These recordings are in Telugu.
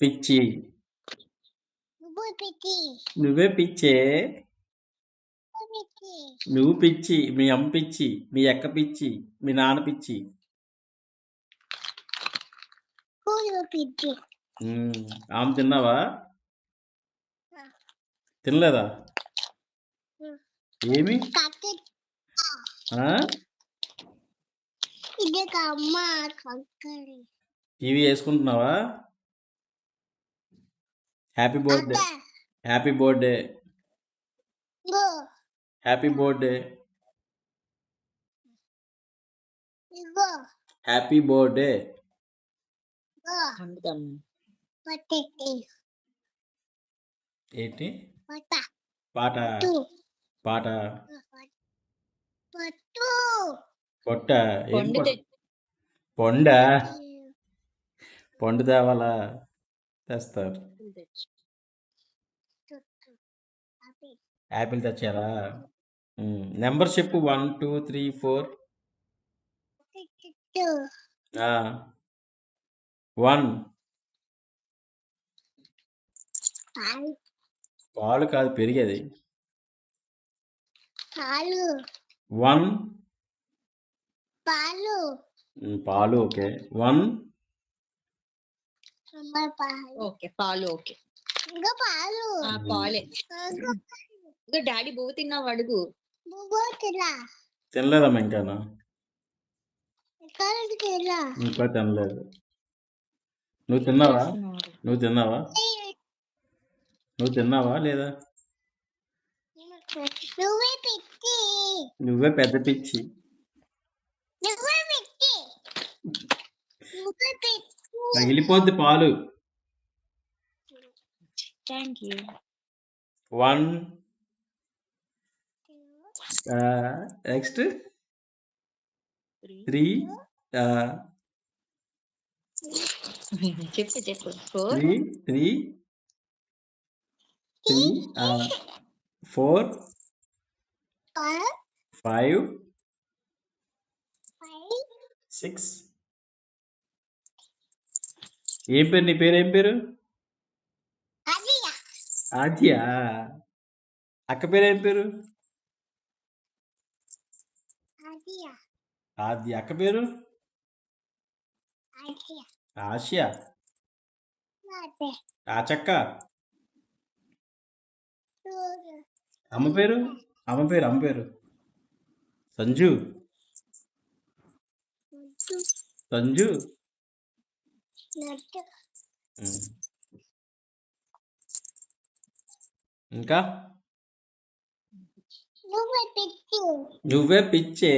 పిచ్చి. నువ్వే పిచ్చే. నువ్వు పిచ్చి, మీ అమ్మ పిచ్చి, మీ అక్క పిచ్చి, మీ నాన్న పిచ్చి. ఆమె తిన్నావా? తినలేదా? ఏమి టీవీ వేసుకుంటున్నావా? Happy birthday, happy birthday, happy birthday, happy birthday. ఏంటి పాట? పాట పొట్ట ఏం పొండ? పండు తేవాలా? తెస్తారు. యాపిల్ తెచ్చారా? నెంబర్ చెప్పు. 1 2 3 4. 1 పాలు కాదు, పెరిగేది. 1 పాలు. ఓకే. 1 ఓకే పాలు. ఓకే పాలే. ఇంకా డాడీ బువ్వ తిన్నావు అడుగు. తినలేదమ్మా ఇంకానా? ఇంకా తినలేదు. నువ్వు తిన్నావా? నువ్వు తిన్నావా? నువ్వు తిన్నావా లేదా? నువ్వే పెద్ద పిచ్చి. పగిలిపోద్ది పాలు. Thank you. 1 నెక్స్ట్ 3 చెప్పు చెప్పు. 3 3 4 5 6. ఏం పేరు? నీ పేరు ఏం పేరు? ఆద్యా. అక్క పేరు ఏం పేరు? ఆద్య. అక్క పేరు? ఆసియా. ఆచక్క. అమ్మ పేరు? అమ్మ పేరు సంజు. సంజు. ఇంకా నువ్వే పిచ్చే.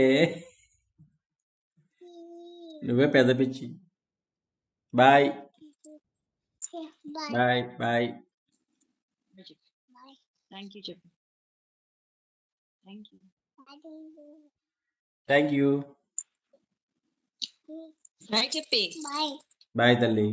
నువ్వే పెద్ద పిచ్చి. Bye bye bye. Thank you చెప్పు. Thank you. బాయ్ చెప్పి. బాయ్ తల్లి.